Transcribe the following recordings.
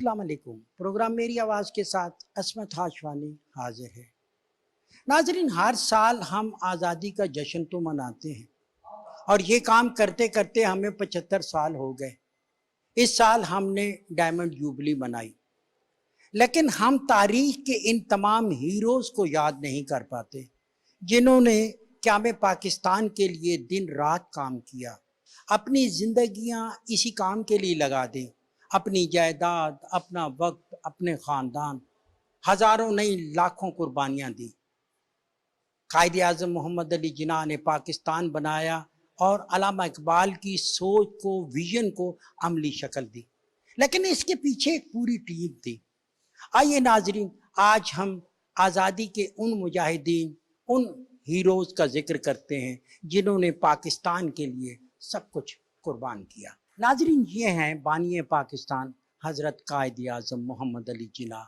السلام علیکم۔ پروگرام میری آواز کے ساتھ عصمت ہاشوانی حاضر ہے۔ ناظرین، ہر سال ہم آزادی کا جشن تو مناتے ہیں اور یہ کام کرتے کرتے ہمیں 75 سال ہو گئے۔ اس سال ہم نے ڈائمنڈ جوبلی منائی، لیکن ہم تاریخ کے ان تمام ہیروز کو یاد نہیں کر پاتے جنہوں نے قیام پاکستان کے لیے دن رات کام کیا، اپنی زندگیاں اسی کام کے لیے لگا دیں، اپنی جائیداد، اپنا وقت، اپنے خاندان، ہزاروں نہیں لاکھوں قربانیاں دی۔ قائد اعظم محمد علی جناح نے پاکستان بنایا اور علامہ اقبال کی سوچ کو، ویژن کو عملی شکل دی، لیکن اس کے پیچھے ایک پوری ٹیم تھی۔ آئیے ناظرین، آج ہم آزادی کے ان مجاہدین، ان ہیروز کا ذکر کرتے ہیں جنہوں نے پاکستان کے لیے سب کچھ قربان کیا۔ ناظرین، یہ ہیں بانی پاکستان حضرت قائد اعظم محمد علی جناح۔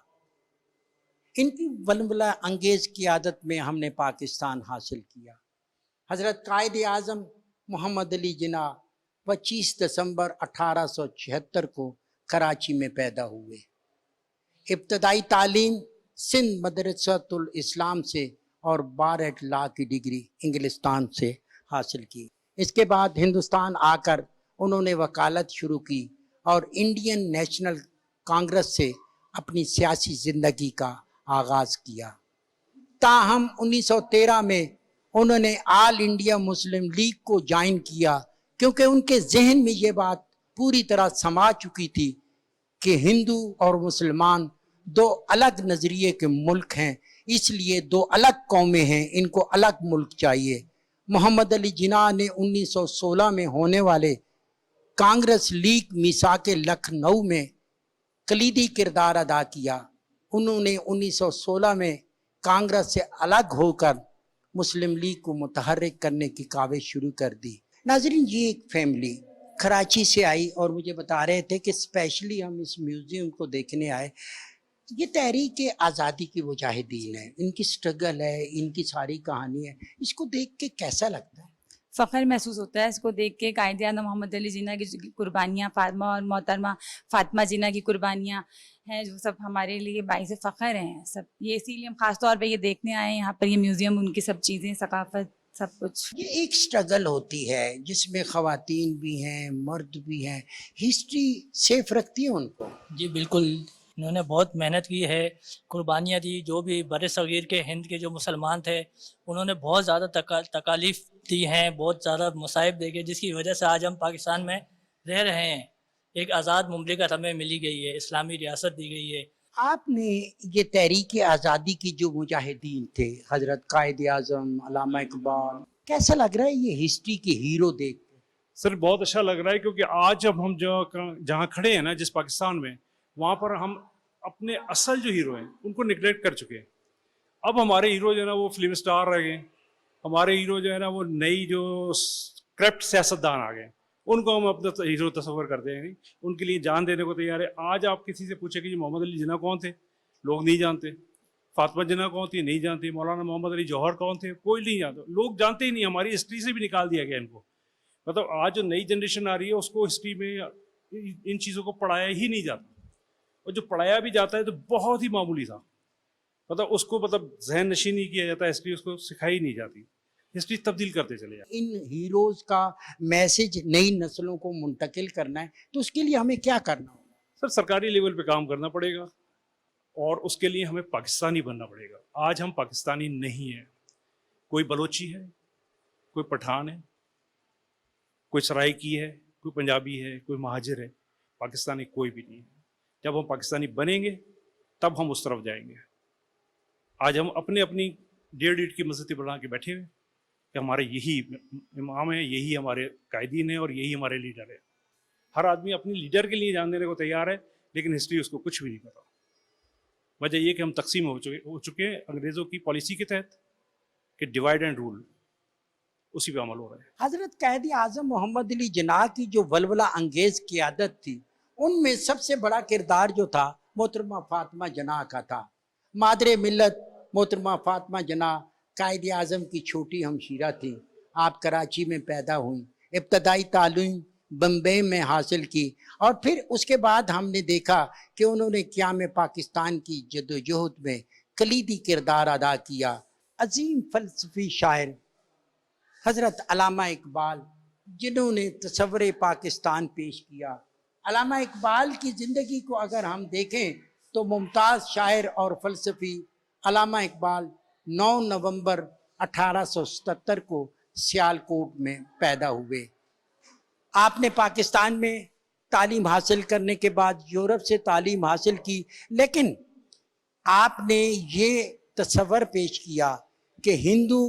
ان کی ولولہ انگیز قیادت میں ہم نے پاکستان حاصل کیا۔ حضرت قائد اعظم محمد علی جناح 25 دسمبر 1876 کو کراچی میں پیدا ہوئے۔ ابتدائی تعلیم سندھ مدرسۃ الاسلام سے اور بارہٹ لا کی ڈگری انگلستان سے حاصل کی۔ اس کے بعد ہندوستان آ کر انہوں نے وکالت شروع کی اور انڈین نیشنل کانگریس سے اپنی سیاسی زندگی کا آغاز کیا۔ تاہم 1913 میں انہوں نے آل انڈیا مسلم لیگ کو جوائن کیا، کیونکہ ان کے ذہن میں یہ بات پوری طرح سما چکی تھی کہ ہندو اور مسلمان دو الگ نظریے کے ملک ہیں، اس لیے دو الگ قومیں ہیں، ان کو الگ ملک چاہیے۔ محمد علی جناح نے 1916 میں ہونے والے کانگریس لیگ میثاق لکھنؤ میں کلیدی کردار ادا کیا۔ انہوں نے 1916 میں کانگریس سے الگ ہو کر مسلم لیگ کو متحرک کرنے کی کاوش شروع کر دی۔ ناظرین، یہ ایک فیملی کراچی سے آئی اور مجھے بتا رہے تھے کہ اسپیشلی ہم اس میوزیم کو دیکھنے آئے۔ یہ تحریک آزادی کی مجاہدین ہیں، ان کی سٹرگل ہے، ان کی ساری کہانی ہے، اس کو دیکھ کے کیسا لگتا ہے؟ فخر محسوس ہوتا ہے اس کو دیکھ کے۔ قائد اعظم محمد علی جناح کی قربانیاں، فاطمہ اور محترمہ فاطمہ جناح کی قربانیاں ہیں، جو سب ہمارے لیے باعث فخر ہیں سب۔ یہ اسی لیے ہم خاص طور پہ یہ دیکھنے آئے ہیں یہاں پر، یہ میوزیم، ان کی سب چیزیں، ثقافت، سب کچھ۔ یہ ایک سٹرگل ہوتی ہے جس میں خواتین بھی ہیں، مرد بھی ہیں، ہسٹری سیف رکھتی ہے ان کو۔ جی بالکل، انہوں نے بہت محنت کی ہے، قربانیاں دی۔ جو بھی بر صغیر کے ہند کے جو مسلمان تھے، انہوں نے بہت زیادہ تکالیف دی ہیں، بہت زیادہ مصائب دیکھے، جس کی وجہ سے آج ہم پاکستان میں رہ رہے ہیں۔ ایک آزاد مملکت ہمیں ملی گئی ہے، اسلامی ریاست دی گئی ہے۔ آپ نے یہ تحریک آزادی کی جو مجاہدین تھے، حضرت قائد اعظم، علامہ اقبال، کیسا لگ رہا ہے یہ ہسٹری کے ہیرو دیکھ کے؟ سر بہت اچھا لگ رہا ہے، کیونکہ آج جب ہم جہاں کھڑے ہیں نا، جس پاکستان میں، وہاں پر ہم اپنے اصل جو ہیرو ہیں ان کو نگلیکٹ کر چکے ہیں۔ اب ہمارے ہیرو جو ہے نا وہ فلم سٹار رہ گئے، ہمارے ہیرو جو ہے نا وہ نئی جو کرپٹ سیاستدان آ گئے، ان کو ہم اپنا ہیرو تصور کرتے ہیں، ان کے لیے جان دینے کو تیار ہے۔ آج آپ کسی سے پوچھیں کہ محمد علی جناح کون تھے، لوگ نہیں جانتے۔ فاطمہ جناح کون تھی، نہیں جانتے۔ مولانا محمد علی جوہر کون تھے، کوئی نہیں جانتا، لوگ جانتے ہی نہیں۔ ہماری ہسٹری سے بھی نکال دیا گیا ان کو۔ مطلب آج جو نئی جنریشن آ رہی ہے اس کو ہسٹری میں ان چیزوں کو پڑھایا ہی نہیں جاتا، اور جو پڑھایا بھی جاتا ہے تو بہت ہی معمولی تھا، مطلب اس کو ذہن نشین نہیں کیا جاتا، ہسٹری اس کو سکھائی نہیں جاتی، ہسٹری تبدیل کرتے چلے جاتے۔ ان ہیروز کا میسج نئی نسلوں کو منتقل کرنا ہے تو اس کے لیے ہمیں کیا کرنا ہوگا؟ سر سرکاری لیول پہ کام کرنا پڑے گا، اور اس کے لیے ہمیں پاکستانی بننا پڑے گا۔ آج ہم پاکستانی نہیں ہیں، کوئی بلوچی ہے، کوئی پٹھان ہے، کوئی سرائکی ہے، کوئی پنجابی ہے، کوئی مہاجر ہے، پاکستانی کوئی بھی نہیں ہے۔ جب ہم پاکستانی بنیں گے تب ہم اس طرف جائیں گے۔ آج ہم اپنی ڈیڑھ کی مسجد بنا کے بیٹھے ہوئے کہ ہمارے یہی امام ہیں، یہی ہمارے قائدین ہیں اور یہی ہمارے لیڈر ہیں۔ ہر آدمی اپنی لیڈر کے لیے جان دینے کو تیار ہے، لیکن ہسٹری اس کو کچھ بھی نہیں پتا۔ وجہ یہ کہ ہم تقسیم ہو چکے ہیں انگریزوں کی پالیسی کے تحت، کہ ڈیوائڈ اینڈ رول، اسی پہ عمل ہو رہا ہے۔ حضرت قائد اعظم محمد علی جناح کی جو ولولہ انگیز قیادت تھی، ان میں سب سے بڑا کردار جو تھا محترمہ فاطمہ جناح کا تھا۔ مادر ملت محترمہ فاطمہ جناح قائد اعظم کی چھوٹی ہمشیرہ تھیں۔ آپ کراچی میں پیدا ہوئیں، ابتدائی تعلیم بمبئی میں حاصل کی، اور پھر اس کے بعد ہم نے دیکھا کہ انہوں نے قیام پاکستان کی جدوجہد میں کلیدی کردار ادا کیا۔ عظیم فلسفی شاعر حضرت علامہ اقبال جنہوں نے تصور پاکستان پیش کیا۔ علامہ اقبال کی زندگی کو اگر ہم دیکھیں تو ممتاز شاعر اور فلسفی علامہ اقبال 9 نومبر 1877 کو سیالکوٹ میں پیدا ہوئے۔ آپ نے پاکستان میں تعلیم حاصل کرنے کے بعد یورپ سے تعلیم حاصل کی، لیکن آپ نے یہ تصور پیش کیا کہ ہندو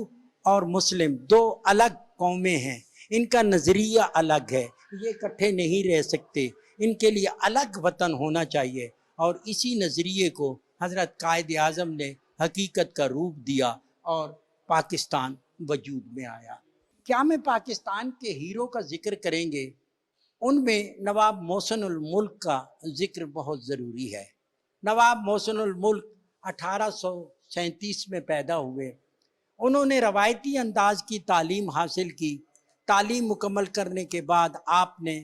اور مسلم دو الگ قومیں ہیں، ان کا نظریہ الگ ہے، یہ اکٹھے نہیں رہ سکتے، ان کے لیے الگ وطن ہونا چاہیے، اور اسی نظریے کو حضرت قائد اعظم نے حقیقت کا روپ دیا اور پاکستان وجود میں آیا۔ کیا میں پاکستان کے ہیرو کا ذکر کریں گے، ان میں نواب محسن الملک کا ذکر بہت ضروری ہے۔ نواب محسن الملک 1837 میں پیدا ہوئے۔ انہوں نے روایتی انداز کی تعلیم حاصل کی۔ تعلیم مکمل کرنے کے بعد آپ نے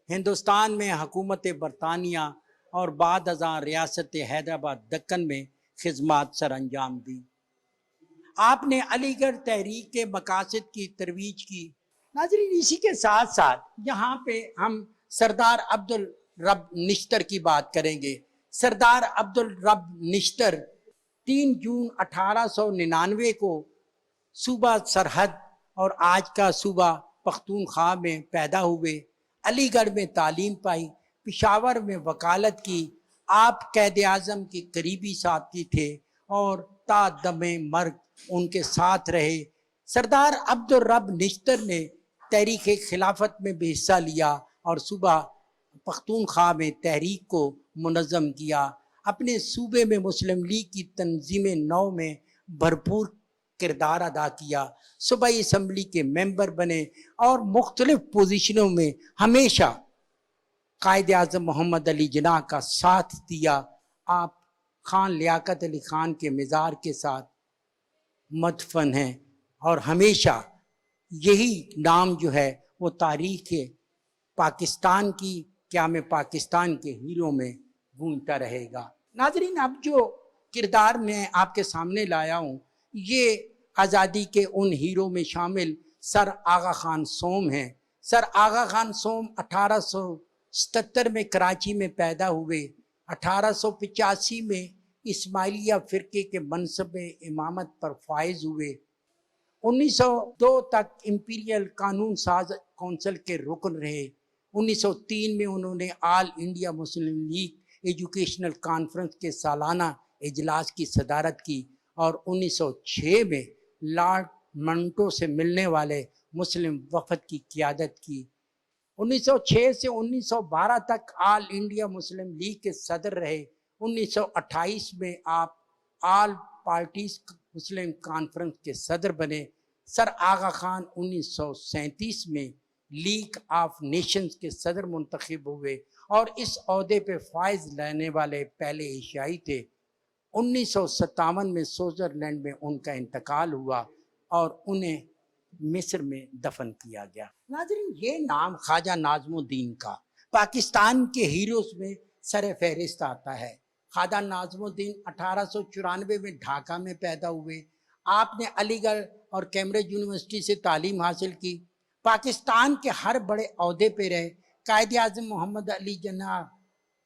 ہندوستان میں حکومت برطانیہ اور بعد ازاں ریاست حیدرآباد دکن میں خدمات سر انجام دی۔ آپ نے علی گڑھ تحریک کے مقاصد کی ترویج کی۔ ناظرین، اسی کے ساتھ ساتھ یہاں پہ ہم سردار عبدالرب نشتر کی بات کریں گے۔ سردار عبدالرب نشتر 3 جون 1899 کو صوبہ سرحد اور آج کا صوبہ پختونخوا میں پیدا ہوئے۔ علی گڑھ میں تعلیم پائی، پشاور میں وکالت کی۔ آپ قائد اعظم کے قریبی ساتھی تھے اور تا دم مرگ ان کے ساتھ رہے۔ سردار عبدالرب نشتر نے تحریک خلافت میں بھی حصہ لیا اور صوبہ پختونخوا میں تحریک کو منظم کیا۔ اپنے صوبے میں مسلم لیگ کی تنظیم نو میں بھرپور کردار ادا کیا۔ صوبائی اسمبلی کے ممبر بنے اور مختلف پوزیشنوں میں ہمیشہ قائد اعظم محمد علی جناح کا ساتھ دیا۔ آپ خان لیاقت علی خان کے مزار کے ساتھ مدفن ہیں، اور ہمیشہ یہی نام جو ہے وہ تاریخ پاکستان کی قیام پاکستان کے ہیرو میں گونجتا رہے گا۔ ناظرین، اب جو کردار میں آپ کے سامنے لایا ہوں، یہ آزادی کے ان ہیرو میں شامل سر آغا خان سوم ہیں۔ سر آغا خان سوم 1877 میں کراچی میں پیدا ہوئے۔ 1885 میں اسماعیلیہ فرقے کے منصب امامت پر فائز ہوئے۔ 1902 تک امپیریل قانون ساز کونسل کے رکن رہے۔ 1903 میں انہوں نے all India Muslim league educational conference کے سالانہ اجلاس کی صدارت کی، اور 1906 میں لارڈ منٹو سے ملنے والے مسلم وفد کی قیادت کی۔ 1906 سے 1912 تک آل انڈیا مسلم لیگ کے صدر رہے۔ 1928 میں آپ آل پارٹیز مسلم کانفرنس کے صدر بنے۔ سر آغا خان 1937 میں لیگ آف نیشنز کے صدر منتخب ہوئے اور اس عہدے پہ فائز لینے والے پہلے ایشیائی تھے۔ 1957 میں سوئٹزرلینڈ میں ان کا انتقال ہوا اور انہیں مصر میں دفن کیا گیا۔ ناظرین، یہ نام خواجہ ناظم الدین کا پاکستان کے ہیروز میں سر فہرست آتا ہے۔ خواجہ ناظم الدین 1894 میں ڈھاکہ میں پیدا ہوئے۔ آپ نے علی گڑھ اور کیمبرج یونیورسٹی سے تعلیم حاصل کی۔ پاکستان کے ہر بڑے عہدے پہ رہے۔ قائد اعظم محمد علی جناح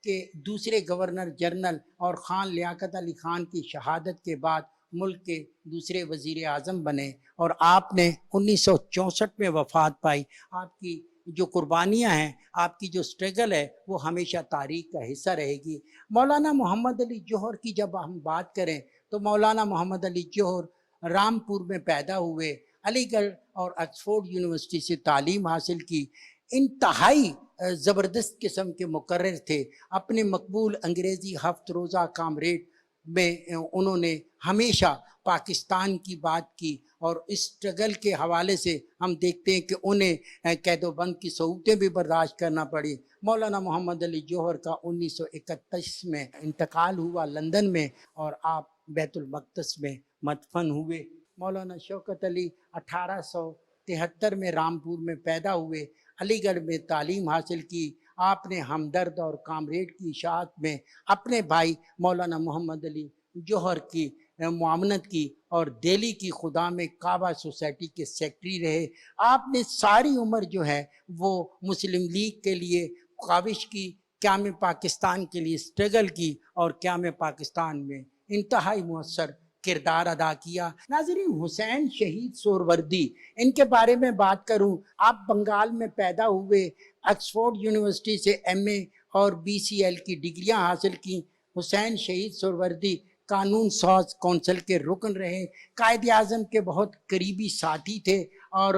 کے دوسرے گورنر جنرل اور خان لیاقت علی خان کی شہادت کے بعد ملک کے دوسرے وزیر اعظم بنے، اور آپ نے 1964 میں وفات پائی۔ آپ کی جو قربانیاں ہیں، آپ کی جو سٹرگل ہے، وہ ہمیشہ تاریخ کا حصہ رہے گی۔ مولانا محمد علی جوہر کی جب ہم بات کریں تو مولانا محمد علی جوہر رامپور میں پیدا ہوئے۔ علی گڑھ اور آکسفورڈ یونیورسٹی سے تعلیم حاصل کی۔ انتہائی زبردست قسم کے مقرر تھے۔ اپنے مقبول انگریزی ہفت روزہ کامریڈ میں انہوں نے ہمیشہ پاکستان کی بات کی، اور اس اسٹرگل کے حوالے سے ہم دیکھتے ہیں کہ انہیں قید و بند کی صعوبتیں بھی برداشت کرنا پڑی۔ مولانا محمد علی جوہر کا 1931 میں انتقال ہوا لندن میں، اور آپ بیت المقدس میں مدفن ہوئے۔ مولانا شوکت علی 1873 میں رامپور میں پیدا ہوئے۔ علی گڑھ میں تعلیم حاصل کی. آپ نے ہمدرد اور کامریڈ کی اشاعت میں اپنے بھائی مولانا محمد علی جوہر کی معاونت کی اور دہلی کی خدا میں کعبہ سوسائٹی کے سیکرٹری رہے. آپ نے ساری عمر جو ہے وہ مسلم لیگ کے لیے کاوش کی, قیام پاکستان کے لیے اسٹرگل کی اور قیام پاکستان میں انتہائی مؤثر کردار ادا کیا. ناظرین, حسین شہید سہروردی, ان کے بارے میں بات کروں, آپ بنگال میں پیدا ہوئے, آکسفورڈ یونیورسٹی سے ایم اے اور BCL کی ڈگریاں حاصل کی. حسین شہید سہروردی قانون ساز کونسل کے رکن رہے, قائد اعظم کے بہت قریبی ساتھی تھے اور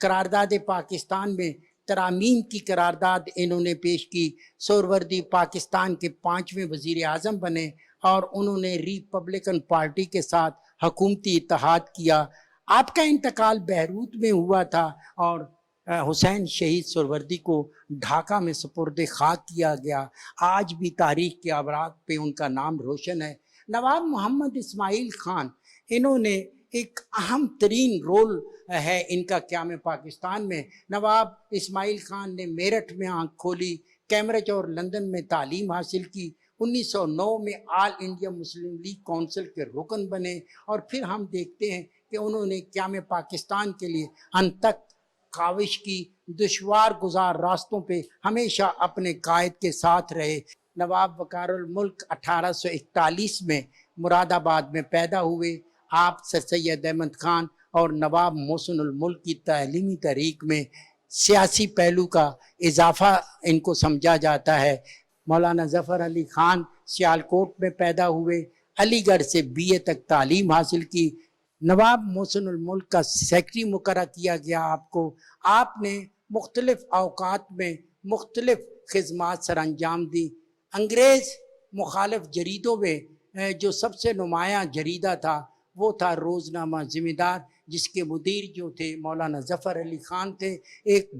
قرارداد پاکستان میں ترامیم کی قرارداد انہوں نے پیش کی. سہروردی پاکستان کے 5ویں وزیر اعظم بنے اور انہوں نے ریپبلکن پارٹی کے ساتھ حکومتی اتحاد کیا. آپ کا انتقال بیروت میں ہوا تھا اور حسین شہید سہروردی کو ڈھاکہ میں سپرد خاک کیا گیا. آج بھی تاریخ کے اوراق پہ ان کا نام روشن ہے. نواب محمد اسماعیل خان, انہوں نے ایک اہم ترین رول ہے ان کا قیام پاکستان میں. نواب اسماعیل خان نے میرٹھ میں آنکھ کھولی, کیمبرج اور لندن میں تعلیم حاصل کی. 1909 میں آل انڈیا مسلم لیگ کونسل کے رکن بنے اور پھر ہم دیکھتے ہیں کہ انہوں نے قیام پاکستان کے لیے انتک کاوش کی. دشوار گزار راستوں پہ ہمیشہ اپنے قائد کے ساتھ رہے. نواب وقار الملک 1841 میں مراد آباد میں پیدا ہوئے. آپ سر سید احمد خان اور نواب محسن الملک کی تعلیمی تحریک میں سیاسی پہلو کا اضافہ ان کو سمجھا جاتا ہے. مولانا ظفر علی خان سیالکوٹ میں پیدا ہوئے, علی گڑھ سے BA تک تعلیم حاصل کی. نواب محسن الملک کا سیکرٹری مقرر کیا گیا آپ کو. آپ نے مختلف اوقات میں مختلف خدمات سر انجام دی. انگریز مخالف جریدوں میں جو سب سے نمایاں جریدہ تھا وہ تھا روزنامہ ذمہ دار, جس کے مدیر جو تھے مولانا ظفر علی خان تھے. ایک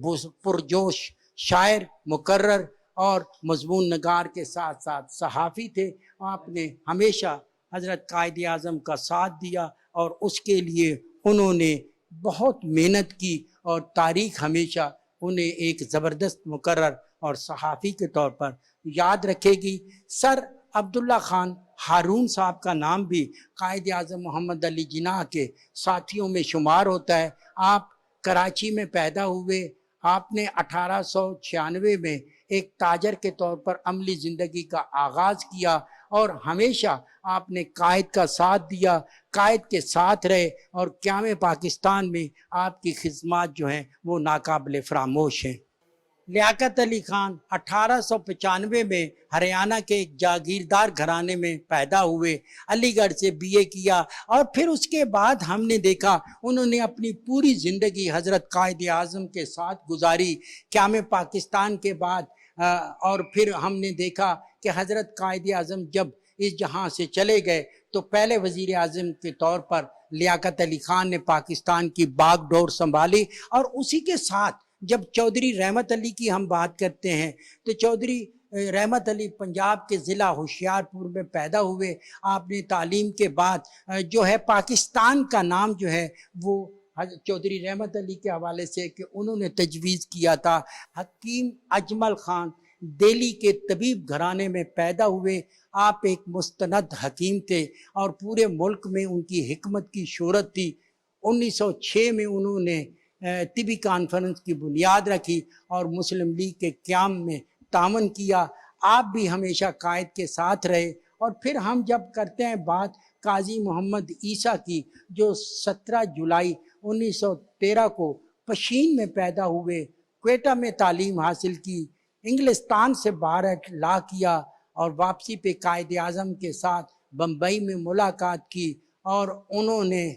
پرجوش شاعر, مقرر اور مضمون نگار کے ساتھ ساتھ صحافی تھے. آپ نے ہمیشہ حضرت قائد اعظم کا ساتھ دیا اور اس کے لیے انہوں نے بہت محنت کی اور تاریخ ہمیشہ انہیں ایک زبردست مقرر اور صحافی کے طور پر یاد رکھے گی. سر عبداللہ خان ہارون صاحب کا نام بھی قائد اعظم محمد علی جناح کے ساتھیوں میں شمار ہوتا ہے. آپ کراچی میں پیدا ہوئے. آپ نے 1896 میں ایک تاجر کے طور پر عملی زندگی کا آغاز کیا اور ہمیشہ آپ نے قائد کا ساتھ دیا, قائد کے ساتھ رہے اور قیام پاکستان میں آپ کی خدمات جو ہیں وہ ناقابل فراموش ہیں. لیاقت علی خان 1895 میں ہریانہ کے ایک جاگیردار گھرانے میں پیدا ہوئے. علی گڑھ سے BA کیا اور پھر اس کے بعد ہم نے دیکھا انہوں نے اپنی پوری زندگی حضرت قائد اعظم کے ساتھ گزاری. قیام پاکستان کے بعد اور پھر ہم نے دیکھا کہ حضرت قائد اعظم جب اس جہاں سے چلے گئے تو پہلے وزیر اعظم کے طور پر لیاقت علی خان نے پاکستان کی باغ ڈور سنبھالی. اور اسی کے ساتھ جب چودھری رحمت علی کی ہم بات کرتے ہیں تو چودھری رحمت علی پنجاب کے ضلع ہوشیارپور میں پیدا ہوئے. آپ نے تعلیم کے بعد جو ہے پاکستان کا نام جو ہے وہ چودھری رحمت علی کے حوالے سے کہ انہوں نے تجویز کیا تھا. حکیم اجمل خان دہلی کے طبیب گھرانے میں پیدا ہوئے. آپ ایک مستند حکیم تھے اور پورے ملک میں ان کی حکمت کی شہرت تھی. 1906 میں انہوں نے طبی کانفرنس کی بنیاد رکھی اور مسلم لیگ کے قیام میں تعاون کیا. آپ بھی ہمیشہ قائد کے ساتھ رہے. اور پھر ہم جب کرتے ہیں بات قاضی محمد عیسیٰ کی جو 17 جولائی 1913 کو پشین میں پیدا ہوئے, کوئٹہ میں تعلیم حاصل کی, انگلستان سے باہر لا کیا اور واپسی پہ قائد اعظم کے ساتھ بمبئی میں ملاقات کی اور انہوں نے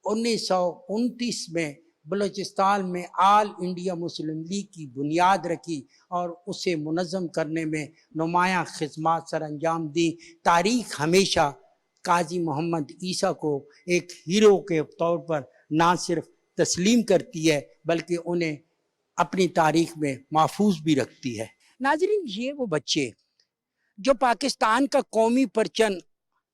1929 میں بلوچستان میں آل انڈیا مسلم لیگ کی بنیاد رکھی اور اسے منظم کرنے میں نمایاں خدمات سر انجام دی. تاریخ ہمیشہ قاضی محمد عیسیٰ کو ایک ہیرو کے طور پر نہ صرف تسلیم کرتی ہے بلکہ انہیں اپنی تاریخ میں محفوظ بھی رکھتی ہے. ناظرین, یہ وہ بچے جو پاکستان کا قومی پرچم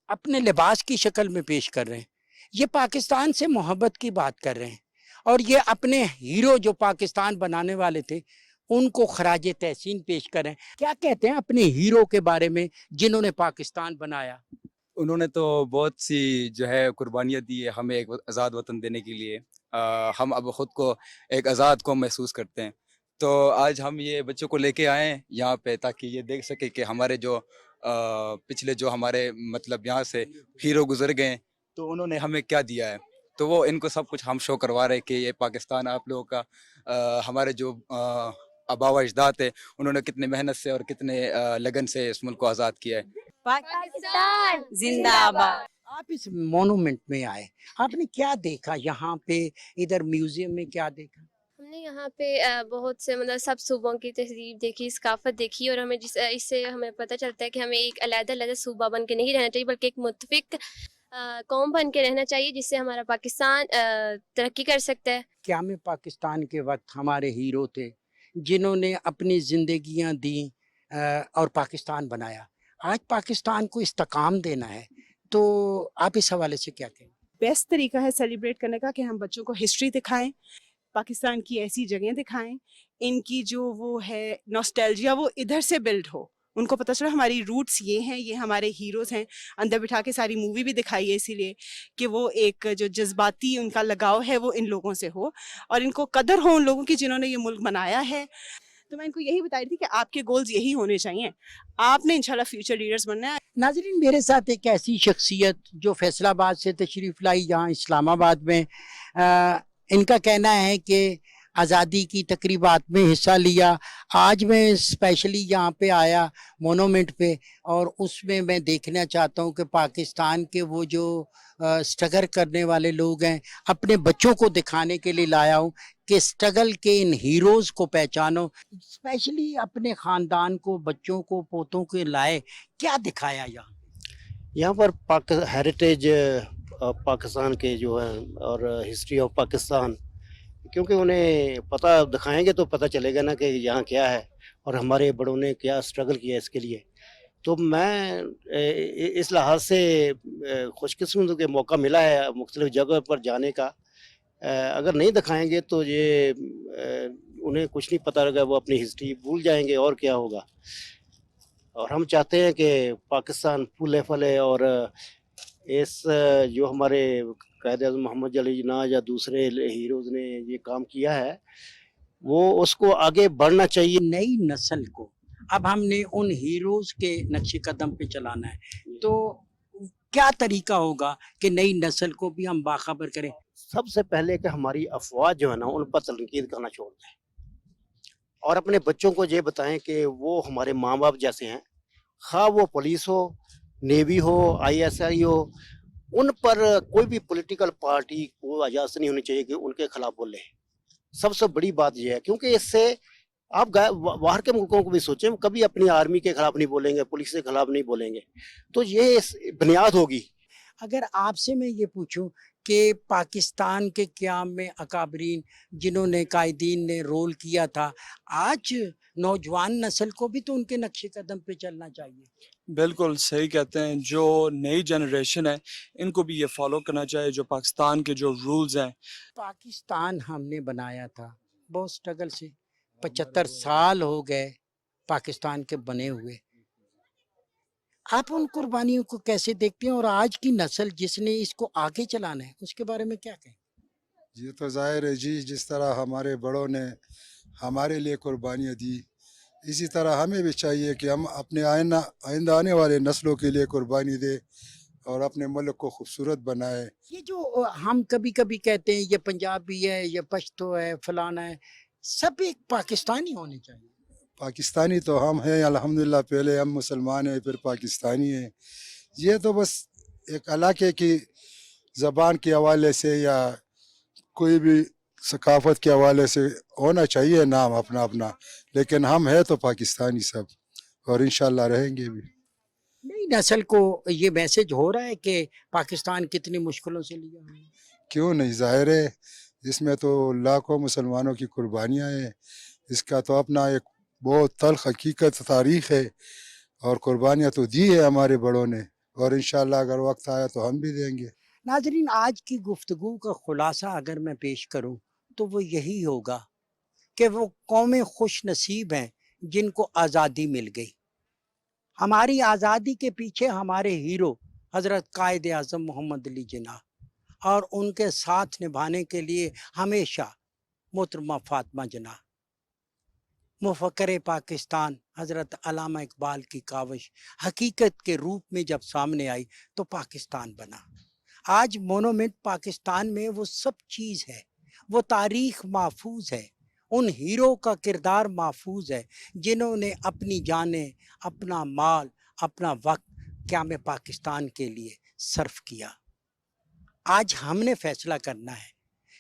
اپنے لباس کی شکل میں پیش کر رہے ہیں, یہ پاکستان سے محبت کی بات کر رہے ہیں اور یہ اپنے ہیرو جو پاکستان بنانے والے تھے ان کو خراج تحسین پیش کریں. کیا کہتے ہیں اپنے ہیرو کے بارے میں جنہوں نے پاکستان بنایا؟ انہوں نے تو بہت سی جو ہے قربانیاں دی ہے ہمیں ایک آزاد وطن دینے کے لیے. ہم اب خود کو ایک آزاد قوم محسوس کرتے ہیں. تو آج ہم یہ بچوں کو لے کے آئے ہیں یہاں پہ تاکہ یہ دیکھ سکے کہ ہمارے جو پچھلے جو ہمارے مطلب یہاں سے ہیرو گزر گئے تو انہوں نے ہمیں کیا دیا ہے. تو وہ ان کو سب کچھ ہم شو کروا رہے ہیں کہ یہ پاکستان آپ لوگوں کا ہمارے جو آبا و اجداد ہے انہوں نے کتنے محنت سے اور کتنے لگن سے اس ملک کو آزاد کیا ہے. پاکستان زندہ آباد. آپ اس مونومنٹ میں آئے, آپ نے کیا دیکھا یہاں پہ؟ ادھر میوزیم میں کیا دیکھا؟ ہم نے یہاں پہ بہت سے مطلب سب صوبوں کی تہذیب دیکھی, ثقافت دیکھی, اور ہمیں اس سے ہمیں پتہ چلتا ہے کہ ہمیں ایک علیحدہ علیحدہ صوبہ بن کے نہیں رہنا چاہیے بلکہ ایک متفق قوم بن کے رہنا چاہیے جس سے ہمارا پاکستان ترقی کر سکتا ہے. قیام پاکستان کے وقت ہمارے ہیرو تھے جنہوں نے اپنی زندگیاں دیں اور پاکستان بنایا. آج پاکستان کو استحکام دینا ہے تو آپ اس حوالے سے کیا کہیں؟ بیسٹ طریقہ ہے سیلیبریٹ کرنے کا کہ ہم بچوں کو ہسٹری دکھائیں, پاکستان کی ایسی جگہیں دکھائیں, ان کی جو وہ ہے نوسٹیلجیا وہ ادھر سے بلڈ ہو, ان کو پتہ چلے ہماری روٹس یہ ہیں, یہ ہمارے ہیروز ہیں. اندر بٹھا کے ساری مووی بھی دکھائی ہے اسی لیے کہ وہ ایک جو جذباتی ان کا لگاؤ ہے وہ ان لوگوں سے ہو اور ان کو قدر ہو ان لوگوں کی جنہوں نے یہ ملک بنایا ہے. تو میں ان کو یہی بتا رہی تھی کہ آپ کے گولز یہی ہونے چاہیے, آپ نے انشاءاللہ فیوچر لیڈرز بننا ہے. ناظرین, میرے ساتھ ایک ایسی شخصیت جو فیصل آباد سے تشریف لائی یہاں اسلام آباد میں. ان کا کہنا ہے کہ آزادی کی تقریبات میں حصہ لیا. آج میں اسپیشلی یہاں پہ آیا مونومنٹ پہ اور اس میں دیکھنا چاہتا ہوں کہ پاکستان کے وہ جو سٹرگل کرنے والے لوگ ہیں اپنے بچوں کو دکھانے کے لیے لایا ہوں کہ سٹرگل کے ان ہیروز کو پہچانو. اسپیشلی اپنے خاندان کو, بچوں کو, پوتوں کے لائے کیا دکھایا یہاں پر ہیریٹیج پاکستان کے جو ہے اور ہسٹری آف پاکستان, کیونکہ انہیں پتہ دکھائیں گے تو پتہ چلے گا نا کہ یہاں کیا ہے اور ہمارے بڑوں نے کیا سٹرگل کیا اس کے لیے. تو میں اس لحاظ سے خوش قسمت کہ موقع ملا ہے مختلف جگہ پر جانے کا. اگر نہیں دکھائیں گے تو یہ انہیں کچھ نہیں پتہ لگا, وہ اپنی ہسٹری بھول جائیں گے اور کیا ہوگا. اور ہم چاہتے ہیں کہ پاکستان پھولے پھلے اور اس جو ہمارے قائد اعظم محمد علی جناح یا دوسرے ہیروز نے یہ کام کیا ہے وہ اس کو آگے بڑھنا چاہیے. نئی نسل کو اب ہم نے ان ہیروز کے نقش قدم پہ چلانا ہے, تو کیا طریقہ ہوگا کہ نئی نسل کو بھی ہم باخبر کریں؟ سب سے پہلے کہ ہماری افواج جو ہے نا ان پر تنقید کرنا چھوڑ دیں اور اپنے بچوں کو یہ بتائیں کہ وہ ہمارے ماں باپ جیسے ہیں, خواہ وہ پولیس ہو, نیوی ہو, ISI ہو, ان پر کوئی بھی پولیٹیکل پارٹی کو اجازت نہیں ہونی چاہیے کہ ان کے خلاف بولے. سب سے بڑی بات یہ ہے کیونکہ اس سے آپ باہر کے ملکوں کو بھی سوچیں, کبھی اپنی آرمی کے خلاف نہیں بولیں گے, پولیس کے خلاف نہیں بولیں گے, تو یہ بنیاد ہوگی. اگر آپ سے میں یہ پوچھوں کہ پاکستان کے قیام میں اکابرین جنہوں نے قائدین نے رول کیا تھا, آج نوجوان نسل کو بھی تو ان کے نقش قدم پہ چلنا چاہیے. بالکل صحیح کہتے ہیں, جو نئی جنریشن ہے ان کو بھی یہ فالو کرنا چاہیے جو پاکستان کے جو رولز ہیں. پاکستان ہم نے بنایا تھا بہت سٹرگل سے, 75 سال ہو گئے پاکستان کے بنے ہوئے. آپ ان قربانیوں کو کیسے دیکھتے ہیں اور آج کی نسل جس نے اس کو آگے چلانا ہے اس کے بارے میں کیا کہیں؟ یہ تو ظاہر ہے جی, جس طرح ہمارے بڑوں نے ہمارے لیے قربانیاں دی اسی طرح ہمیں بھی چاہیے کہ ہم اپنے آئندہ آنے والے نسلوں کے لیے قربانی دیں اور اپنے ملک کو خوبصورت بنائے. یہ جو ہم کبھی کبھی کہتے ہیں یہ پنجابی ہے, یہ پشتو ہے, فلانا ہے, سب ایک پاکستانی ہونے چاہیے. پاکستانی تو ہم ہیں الحمدللہ, پہلے ہم مسلمان ہیں پھر پاکستانی ہیں. یہ تو بس ایک علاقے کی زبان کے حوالے سے یا کوئی بھی ثقافت کے حوالے سے ہونا چاہیے نام اپنا اپنا, لیکن ہم ہیں تو پاکستانی سب اور انشاءاللہ رہیں گے بھی. نئی نسل کو یہ میسج ہو رہا ہے کہ پاکستان کتنی مشکلوں سے لیا ہم نے. کیوں نہیں, ظاہر ہے اس میں تو لاکھوں مسلمانوں کی قربانیاں ہیں, اس کا تو اپنا ایک بہت تلخ حقیقت تاریخ ہے اور قربانیاں تو دی ہے ہمارے بڑوں نے اور انشاءاللہ اگر وقت آیا تو ہم بھی دیں گے. ناظرین, آج کی گفتگو کا خلاصہ اگر میں پیش کروں تو وہ یہی ہوگا کہ وہ قومیں خوش نصیب ہیں جن کو آزادی مل گئی. ہماری آزادی کے پیچھے ہمارے ہیرو حضرت قائد اعظم محمد علی جناح اور ان کے ساتھ نبھانے کے لیے ہمیشہ محترمہ فاطمہ جناح. مفکر پاکستان حضرت علامہ اقبال کی کاوش حقیقت کے روپ میں جب سامنے آئی تو پاکستان بنا. آج مونومنٹ پاکستان میں وہ سب چیز ہے، وہ تاریخ محفوظ ہے، ان ہیرو کا کردار محفوظ ہے جنہوں نے اپنی جانیں، اپنا مال، اپنا وقت قیام پاکستان کے لیے صرف کیا. آج ہم نے فیصلہ کرنا ہے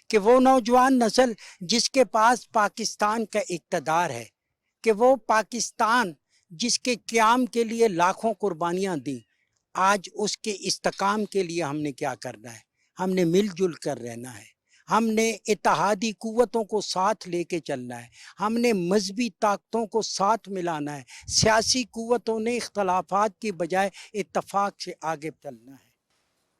کہ وہ نوجوان نسل جس کے پاس پاکستان کا اقتدار ہے، کہ وہ پاکستان جس کے قیام کے لیے لاکھوں قربانیاں دیں، آج اس کے استحکام کے لیے ہم نے کیا کرنا ہے؟ ہم نے مل جل کر رہنا ہے، ہم نے اتحادی قوتوں کو ساتھ لے کے چلنا ہے، ہم نے مذہبی طاقتوں کو ساتھ ملانا ہے، سیاسی قوتوں نے اختلافات کی بجائے اتفاق سے آگے چلنا ہے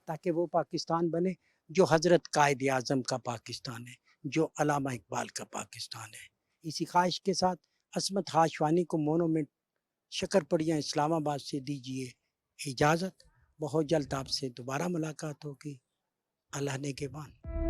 تاکہ وہ پاکستان بنے جو حضرت قائد اعظم کا پاکستان ہے، جو علامہ اقبال کا پاکستان ہے. اسی خواہش کے ساتھ عصمت ہاشوانی کو مونومنٹ شکرپڑیاں اسلام آباد سے دیجیے اجازت. بہت جلد آپ سے دوبارہ ملاقات ہوگی. اللہ نے کے بان.